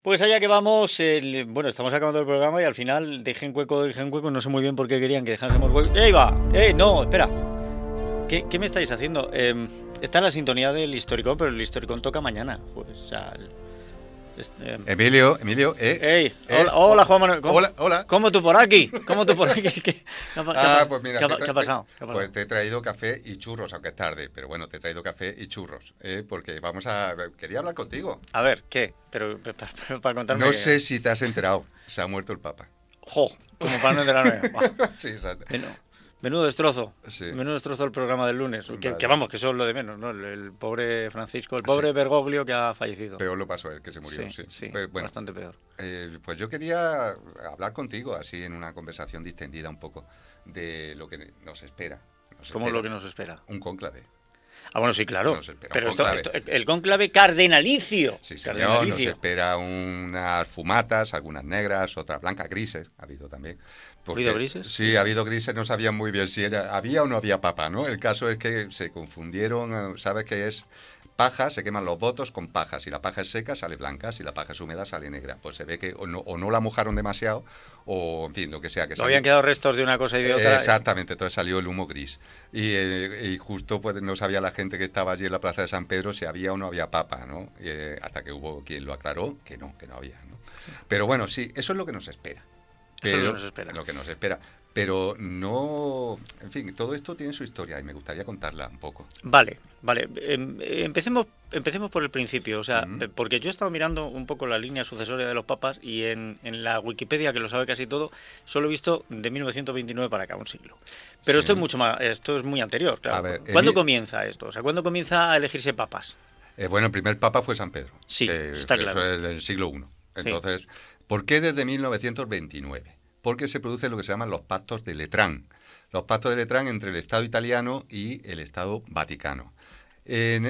Pues allá que vamos, bueno, estamos acabando el programa y al final dejé en hueco, no sé muy bien por qué querían que dejásemos hueco. ¡Ey, va! No, espera! ¿Qué me estáis haciendo? Está en la sintonía del Historicón, pero el Historicón toca mañana. Pues, o sea, Emilio, ¡Ey! Hola, Juan Manuel. hola, hola. ¿Cómo tú por aquí? ¿Cómo tú por aquí? Pues mira, ¿Qué ha pasado? pues te he traído café y churros, aunque es tarde, pero bueno, te he traído café y churros, porque quería hablar contigo. A ver, ¿qué? Pero para contarme No que... sé si te has enterado, se ha muerto el Papa. ¡Jo! Como para no enterarme. Buah. Sí, exacto. Menudo destrozo. Sí. Menudo destrozo el programa del lunes. Que Vale. vamos, que eso es lo de menos, ¿no? El pobre Francisco, el Sí. pobre Bergoglio que ha fallecido. Peor lo pasó él, que se murió, sí. Sí, Pues, bueno, bastante peor. pues yo quería hablar contigo, así en una conversación distendida un poco, de lo que nos espera. ¿Cómo es lo que nos espera? Un cónclave. Ah, bueno, sí, claro. Nos espera Pero un cónclave. el cónclave cardenalicio. Sí, señor, Cardenalicio. nos espera unas fumatas, algunas negras, otras blancas, grises, ha habido también. ¿Ha habido grises? Sí, ha habido grises, no sabían muy bien si había o no había papa, ¿no? El caso es que se confundieron, ¿sabes qué es? Paja, se queman los votos con paja. Si la paja es seca, sale blanca. Si la paja es húmeda, sale negra. Pues se ve que o no la mojaron demasiado, o en fin, lo que sea que No habían quedado restos de una cosa y de otra. Exactamente, entonces salió el humo gris. Y justo pues no sabía la gente que estaba allí en la plaza de San Pedro si había o no había papa, ¿no? Hasta que hubo quien lo aclaró, que no había, ¿no? Pero bueno, sí, eso es lo que nos espera. Eso es lo que nos espera. Lo que nos espera. Pero no... En fin, todo esto tiene su historia y me gustaría contarla un poco. Vale. Empecemos por el principio, o sea, Ujú. porque yo he estado mirando un poco la línea sucesoria de los papas y en la Wikipedia, que lo sabe casi todo, solo he visto de 1929 para acá, un siglo. Pero Sí. esto es muy anterior, claro. A ver, ¿Cuándo comienza esto? O sea, ¿cuándo comienza a elegirse papas? Bueno, el primer papa fue San Pedro. Sí, está claro. Eso es del siglo I. Sí. Entonces, ¿por qué desde 1929? Porque se producen lo que se llaman los pactos de Letrán. Los pactos de Letrán entre el Estado italiano y el Estado vaticano.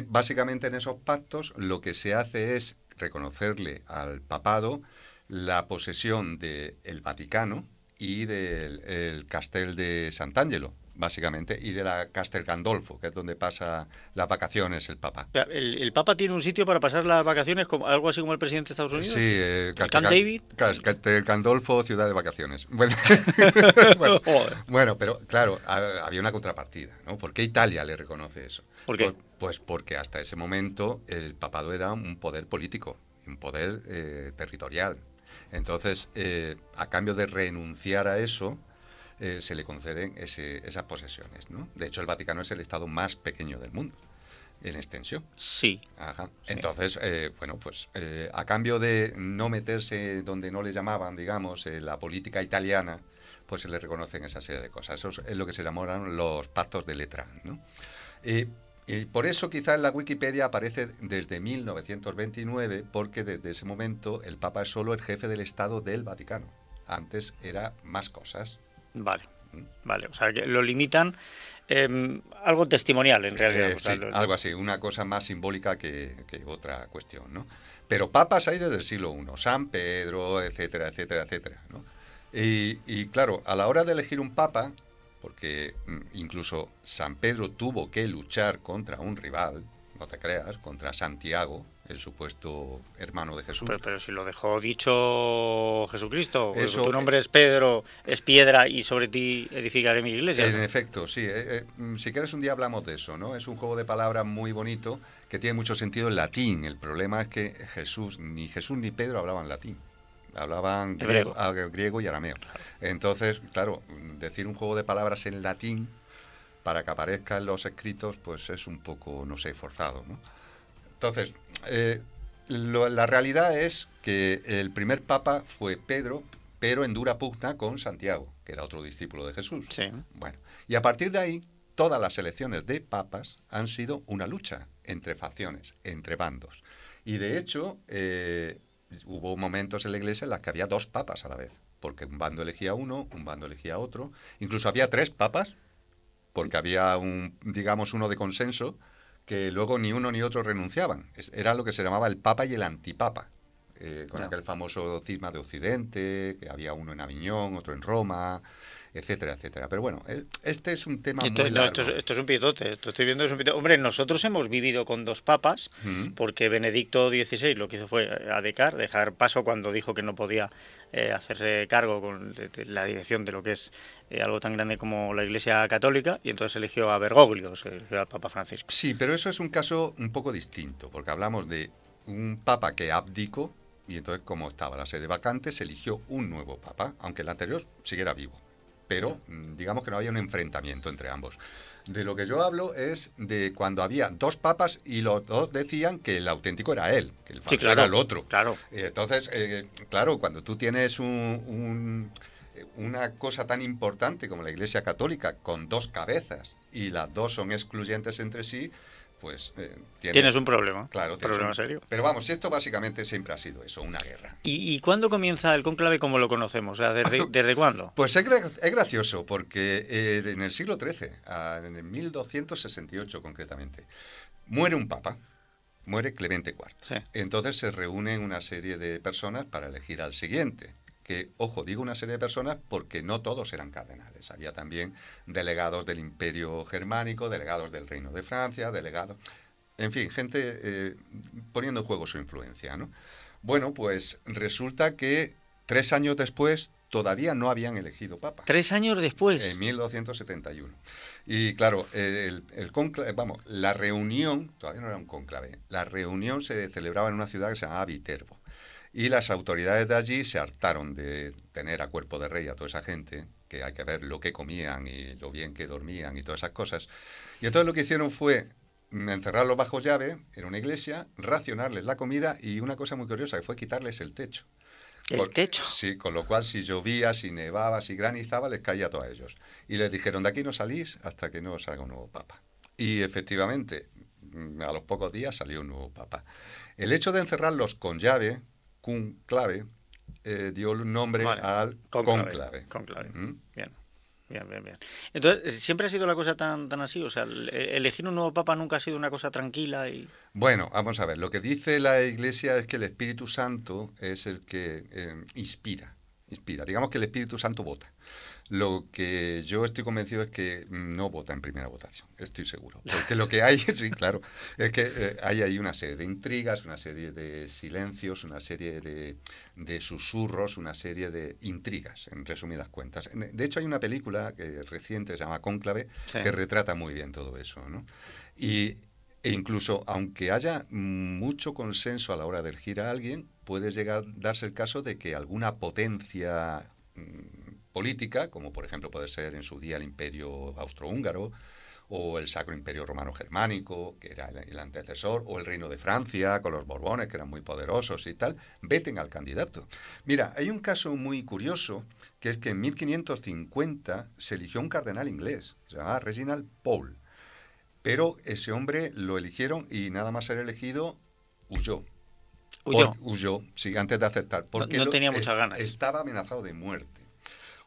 Básicamente en esos pactos lo que se hace es reconocerle al papado la posesión del Vaticano y del el Castel de Sant'Angelo, básicamente, y de la Castel Gandolfo, que es donde pasa las vacaciones el Papa. ¿El Papa tiene un sitio para pasar las vacaciones, como, algo así como el presidente de Estados Unidos? Sí, Camp David. Castel Gandolfo, ciudad de vacaciones. Bueno, bueno, pero claro, había una contrapartida, ¿no? ¿Por qué Italia le reconoce eso? ¿Por qué? Pues porque hasta ese momento el papado era un poder político, un poder territorial. Entonces, a cambio de renunciar a eso, se le conceden esas posesiones, ¿no? De hecho, el Vaticano es el estado más pequeño del mundo en extensión. Sí. Ajá. Sí. Entonces, bueno, pues a cambio de no meterse donde no le llamaban, digamos, la política italiana, pues se le reconocen esa serie de cosas. Eso es lo que se llamaron los pactos de Letrán, ¿no? Y por eso quizás en la Wikipedia aparece desde 1929, porque desde ese momento el Papa es solo el jefe del Estado del Vaticano. Antes era más cosas. Vale, o sea, que lo limitan, algo testimonial en realidad. O sea, Sí, algo así, una cosa más simbólica que otra cuestión, ¿no? Pero papas hay desde el siglo I, San Pedro, etcétera, etcétera, etcétera, ¿no? Y claro, a la hora de elegir un papa, porque incluso San Pedro tuvo que luchar contra un rival, no te creas, contra Santiago, el supuesto hermano de Jesús. Pero si lo dejó dicho Jesucristo, Eso, tu nombre es Pedro, es piedra y sobre ti edificaré mi iglesia. En efecto, sí. Si quieres un día hablamos de eso, ¿no? Es un juego de palabras muy bonito que tiene mucho sentido en latín. El problema es que ni Jesús ni Pedro hablaban latín. Hablaban griego y arameo. Entonces, claro, decir un juego de palabras en latín para que aparezca en los escritos, pues es un poco, no sé, forzado, ¿no? Entonces, la realidad es que el primer papa fue Pedro, pero en dura pugna con Santiago, que era otro discípulo de Jesús. Sí. Bueno, y a partir de ahí, todas las elecciones de papas han sido una lucha entre facciones, entre bandos. Y de hecho, hubo momentos en la iglesia en las que había dos papas a la vez, porque un bando elegía uno, un bando elegía otro. Incluso había tres papas, porque había digamos, uno de consenso, que luego ni uno ni otro renunciaban. Era lo que se llamaba el papa y el antipapa. Con aquel famoso cisma de Occidente, que había uno en Aviñón, otro en Roma, etcétera, etcétera. Pero bueno, este es un tema Esto, muy no, largo. esto es un pitote, esto estoy viendo es un pitote. Hombre, nosotros hemos vivido con dos papas, porque Benedicto XVI lo que hizo fue abdicar, dejar paso cuando dijo que no podía hacerse cargo de la dirección de lo que es algo tan grande como la Iglesia Católica, y entonces eligió a Bergoglio, se eligió al Papa Francisco. Sí, pero eso es un caso un poco distinto, porque hablamos de un papa que abdicó, y entonces como estaba la sede vacante, se eligió un nuevo papa, aunque el anterior siguiera vivo. Pero digamos que no había un enfrentamiento entre ambos. De lo que yo hablo es de cuando había dos papas y los dos decían que el auténtico era él, que el falso era el otro. Claro. Entonces, claro, cuando tú tienes una cosa tan importante como la Iglesia Católica con dos cabezas y las dos son excluyentes entre sí, pues tienes un problema. Claro, un problema serio. Pero vamos, esto básicamente siempre ha sido eso, una guerra. ¿Y cuándo comienza el cónclave como lo conocemos? O sea, ¿desde cuándo? Pues es gracioso, porque en el siglo XIII, en el 1268 concretamente, muere un papa, muere Clemente IV. Sí. Entonces se reúnen una serie de personas para elegir al siguiente. Que, ojo, digo una serie de personas porque no todos eran cardenales. Había también delegados del Imperio Germánico, delegados del Reino de Francia, delegados... En fin, gente poniendo en juego su influencia, ¿no? Bueno, pues resulta que 3 años después todavía no habían elegido papa. 3 años después. En 1271. Y claro, conclave, vamos, la reunión, todavía no era un conclave, la reunión se celebraba en una ciudad que se llamaba Viterbo. Y las autoridades de allí se hartaron de tener a cuerpo de rey a toda esa gente, que hay que ver lo que comían y lo bien que dormían y todas esas cosas. Y entonces lo que hicieron fue encerrarlos bajo llave en una iglesia, racionarles la comida y una cosa muy curiosa, que fue quitarles el techo. ¿El techo? Sí, con lo cual si llovía, si nevaba, si granizaba, les caía a todos ellos. Y les dijeron, de aquí no salís hasta que no salga un nuevo papa. Y efectivamente, a los pocos días salió un nuevo papa. El hecho de encerrarlos con llave, conclave, dio nombre al conclave. Conclave. Bien. Entonces, ¿siempre ha sido la cosa tan así? O sea, elegir un nuevo papa nunca ha sido una cosa tranquila y... Bueno, vamos a ver. Lo que dice la Iglesia es que el Espíritu Santo es el que inspira. Digamos que el Espíritu Santo vota. Lo que yo estoy convencido es que no vota en primera votación, estoy seguro. Porque lo que hay, sí, claro, es que hay ahí una serie de intrigas, una serie de silencios, una serie de susurros, una serie de intrigas, en resumidas cuentas. De hecho, hay una película reciente, se llama Cónclave, sí, que retrata muy bien todo eso, ¿no? E incluso, aunque haya mucho consenso a la hora de elegir a alguien, puede llegar a darse el caso de que alguna potencia política, como por ejemplo puede ser en su día el Imperio Austrohúngaro o el Sacro Imperio Romano Germánico, que era el antecesor, o el Reino de Francia con los Borbones, que eran muy poderosos y tal, veten al candidato. Mira, hay un caso muy curioso, que es que en 1550 se eligió un cardenal inglés, se llamaba Reginald Pole, pero ese hombre lo eligieron y nada más ser elegido huyó. Huyó, sí, antes de aceptar. Porque no tenía muchas ganas. Estaba amenazado de muerte.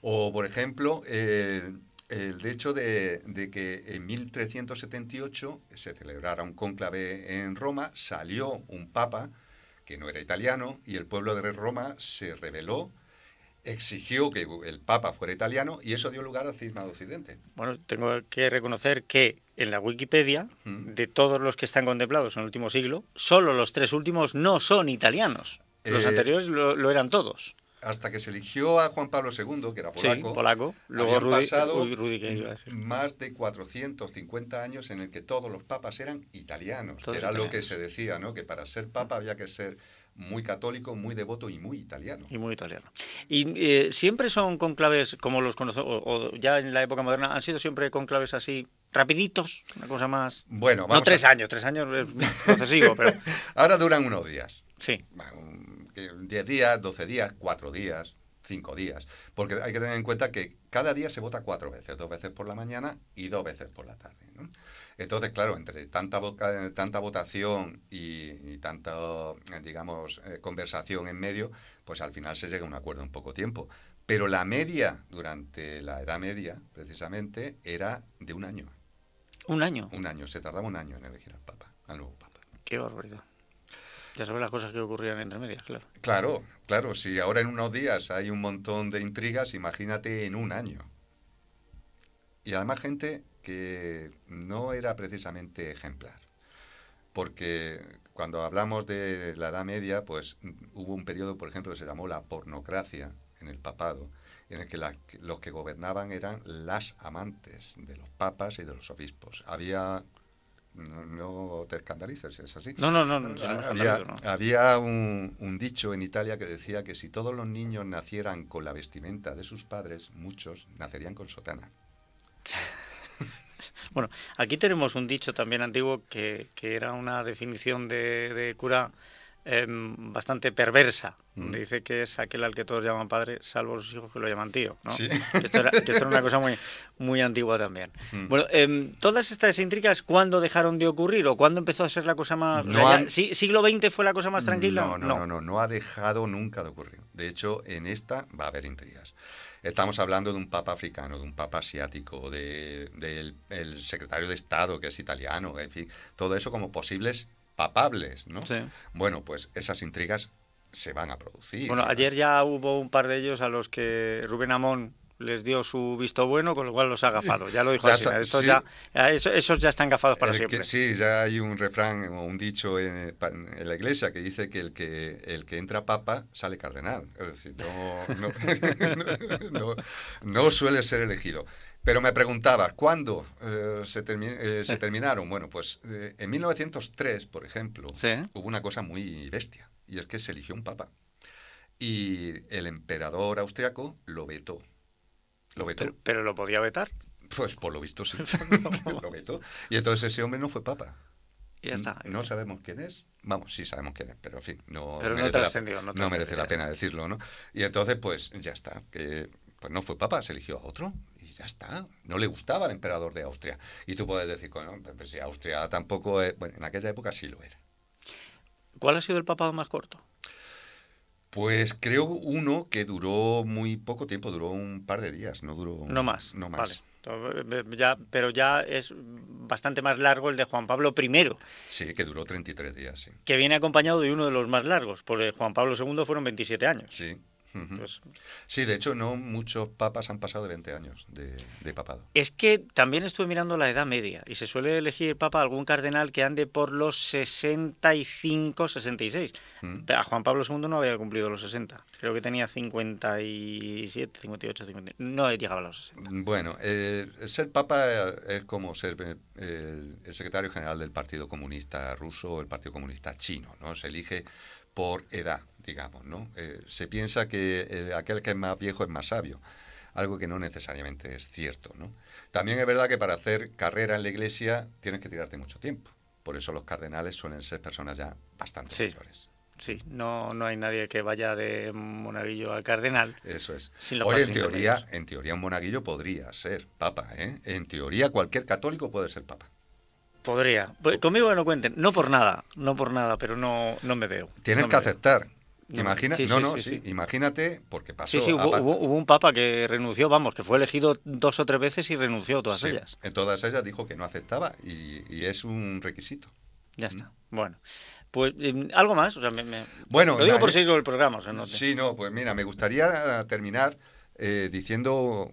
O, por ejemplo, el hecho de que en 1378 se celebrara un cónclave en Roma, salió un papa que no era italiano y el pueblo de Roma se rebeló, exigió que el papa fuera italiano y eso dio lugar al cisma de Occidente. Bueno, tengo que reconocer que en la Wikipedia, de todos los que están contemplados en el último siglo, solo los 3 últimos no son italianos. Los anteriores lo eran todos. Hasta que se eligió a Juan Pablo II, que era polaco. Sí, polaco. Luego habían pasado Rudy, más de 450 años en el que todos los papas eran italianos. Todos era italianos. Lo que se decía, ¿no? Que para ser papa había que ser muy católico, muy devoto y muy italiano. Y muy italiano. ¿Y siempre son conclaves como los conocemos, o ya en la época moderna, han sido siempre conclaves así, rapiditos? Una cosa más... Bueno, vamos no 3 años, 3 años es excesivo, pero... Ahora duran unos días. Sí. 10 días, 12 días, 4 días, 5 días. Porque hay que tener en cuenta que cada día se vota 4 veces. 2 veces por la mañana y 2 veces por la tarde, ¿no? Entonces, claro, entre tanta votación y tanta, digamos, conversación en medio, pues al final se llega a un acuerdo en poco tiempo. Pero la media, durante la Edad Media, precisamente, era de 1 año. ¿Un año? 1 año. Se tardaba 1 año en elegir al Papa, al nuevo Papa. Qué barbaridad. Ya sabes las cosas que ocurrían entre medias, claro. Claro. Si ahora en unos días hay un montón de intrigas, imagínate en 1 año. Y además gente que no era precisamente ejemplar. Porque cuando hablamos de la Edad Media, pues hubo un periodo, por ejemplo, que se llamó la pornocracia en el papado, en el que los que gobernaban eran las amantes de los papas y de los obispos. Había... No te escandalices, es así. No. Había un dicho en Italia que decía que si todos los niños nacieran con la vestimenta de sus padres, muchos nacerían con sotana. Bueno, aquí tenemos un dicho también antiguo que era una definición de cura bastante perversa. Dice que es aquel al que todos llaman padre, salvo sus hijos que lo llaman tío, ¿no? ¿Sí? Que esto era una cosa muy antigua también. Bueno, todas estas intrigas, ¿cuándo dejaron de ocurrir o cuándo empezó a ser la cosa más... ¿Siglo XX fue la cosa más tranquila? No ha dejado nunca de ocurrir. De hecho, en esta va a haber intrigas. Estamos hablando de un papa africano, de un papa asiático, del secretario de Estado, que es italiano, en fin, todo eso como posibles papables, ¿no? Sí. Bueno, pues esas intrigas se van a producir. Bueno, ayer ya hubo un par de ellos a los que Rubén Amón les dio su visto bueno, con lo cual los ha gafado. Ya lo dijo así. Esos ya están gafados para siempre. Sí, ya hay un refrán o un dicho en la iglesia que dice que el que entra papa sale cardenal. Es decir, no suele ser elegido. Pero me preguntabas, ¿cuándo se terminaron? Bueno, pues en 1903, por ejemplo, hubo una cosa muy bestia, y es que se eligió un papa. Y el emperador austriaco lo vetó. ¿Pero lo podía vetar? Pues por lo visto sí. Lo vetó. Y entonces ese hombre no fue papa. Y ya está. No sabemos quién es. Vamos, sí sabemos quién es, pero en fin, no merece la pena decirlo, ¿no? Y entonces, pues ya está. Pues no fue papa, se eligió a otro y ya está. No le gustaba al emperador de Austria. Y tú puedes decir, bueno, pues si Austria tampoco es... Bueno, en aquella época sí lo era. ¿Cuál ha sido el papado más corto? Pues creo uno que duró muy poco tiempo, duró un par de días, no duró... No más. No más. Vale. Pero ya es bastante más largo el de Juan Pablo I. Sí, que duró 33 días, sí. Que viene acompañado de uno de los más largos, porque Juan Pablo II fueron 27 años. Sí. Pues, sí, de hecho, no muchos papas han pasado de 20 años de papado. Es que también estuve mirando la Edad Media y se suele elegir papa algún cardenal que ande por los 65, 66. A Juan Pablo II no había cumplido los 60. Creo que tenía 57, 58, 50. No llegaba a los 60. Bueno, ser papa es como ser el secretario general del Partido Comunista Ruso o el Partido Comunista Chino, ¿no? Se elige por edad, digamos, ¿no? Se piensa que aquel que es más viejo es más sabio, algo que no necesariamente es cierto, ¿no? También es verdad que para hacer carrera en la Iglesia tienes que tirarte mucho tiempo. Por eso los cardenales suelen ser personas ya bastante mayores. Sí, no hay nadie que vaya de monaguillo al cardenal. Eso es. Oye, en teoría un monaguillo podría ser papa, ¿eh? En teoría cualquier católico puede ser papa. Podría. Conmigo no cuenten. No por nada, pero no me veo. Tienes que aceptar. Sí. Imagínate, porque pasó... Sí, hubo un papa que renunció, que fue elegido 2 o 3 veces y renunció todas ellas. En todas ellas dijo que no aceptaba y es un requisito. Ya está. Bueno, pues algo más. O sea, bueno, lo digo por seguir el programa. O sea, pues mira, me gustaría terminar desmintiendo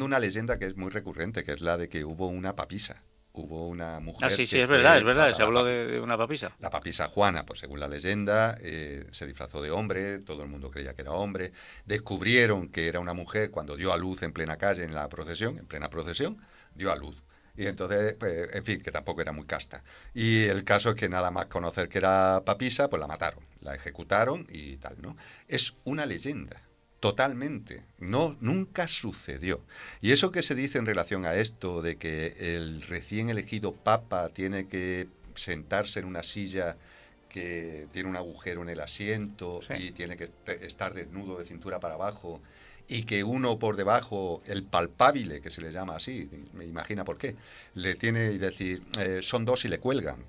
una leyenda que es muy recurrente, que es la de que hubo una papisa. Hubo una mujer... Sí, es verdad, se habló de una papisa. La papisa Juana, pues según la leyenda, se disfrazó de hombre, todo el mundo creía que era hombre, descubrieron que era una mujer cuando dio a luz en plena calle, en plena procesión, dio a luz. Y entonces, pues, en fin, que tampoco era muy casta. Y el caso es que nada más conocer que era papisa, pues la mataron, la ejecutaron y tal, ¿no? Es una leyenda. Totalmente. Nunca sucedió. Y eso que se dice en relación a esto, de que el recién elegido papa tiene que sentarse en una silla que tiene un agujero en el asiento y tiene que estar desnudo de cintura para abajo, y que uno por debajo, el palpable, que se le llama así, me imagina por qué, le tiene y decir, son 2 y le cuelgan.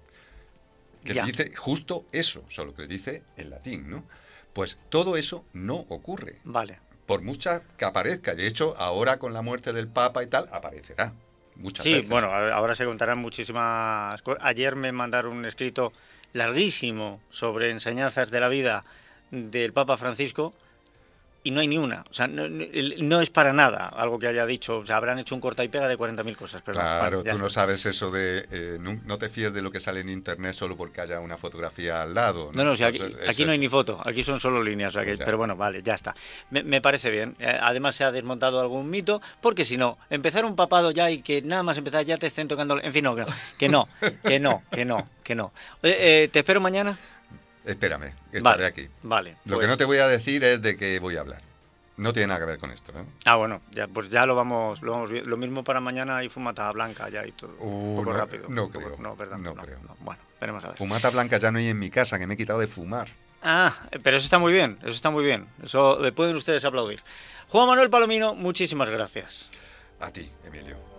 Que le dice justo eso, solo que le dice en latín, ¿no? Pues todo eso no ocurre. Vale. Por mucha que aparezca. De hecho, ahora con la muerte del Papa y tal, aparecerá muchas veces. Sí, bueno, ahora se contarán muchísimas cosas. Ayer me mandaron un escrito larguísimo sobre enseñanzas de la vida del Papa Francisco, y no hay ni una. O sea, no es para nada algo que haya dicho. O sea, habrán hecho un corta y pega de 40.000 cosas. Pero claro, bueno, tú no sabes eso de no te fíes de lo que sale en internet solo porque haya una fotografía al lado. No, o sea, Entonces, aquí no hay ni foto, aquí son solo líneas. O sea pero bueno, vale, ya está. Me parece bien. Además se ha desmontado algún mito, porque si no, empezar un papado ya y que nada más empezar ya te estén tocando... En fin, no, que no. ¿Te espero mañana? Espérame, que estaré aquí. Vale. Lo que no te voy a decir es de qué voy a hablar. No tiene nada que ver con esto, ¿eh? Bueno, pues ya lo vamos viendo. Lo mismo para mañana hay fumata blanca ya y todo. Un poco rápido. No creo. No, perdón. No creo. No. Bueno, veremos a ver. Fumata blanca ya no hay en mi casa, que me he quitado de fumar. Pero eso está muy bien, Eso le pueden ustedes aplaudir. Juan Manuel Palomino, muchísimas gracias. A ti, Emilio.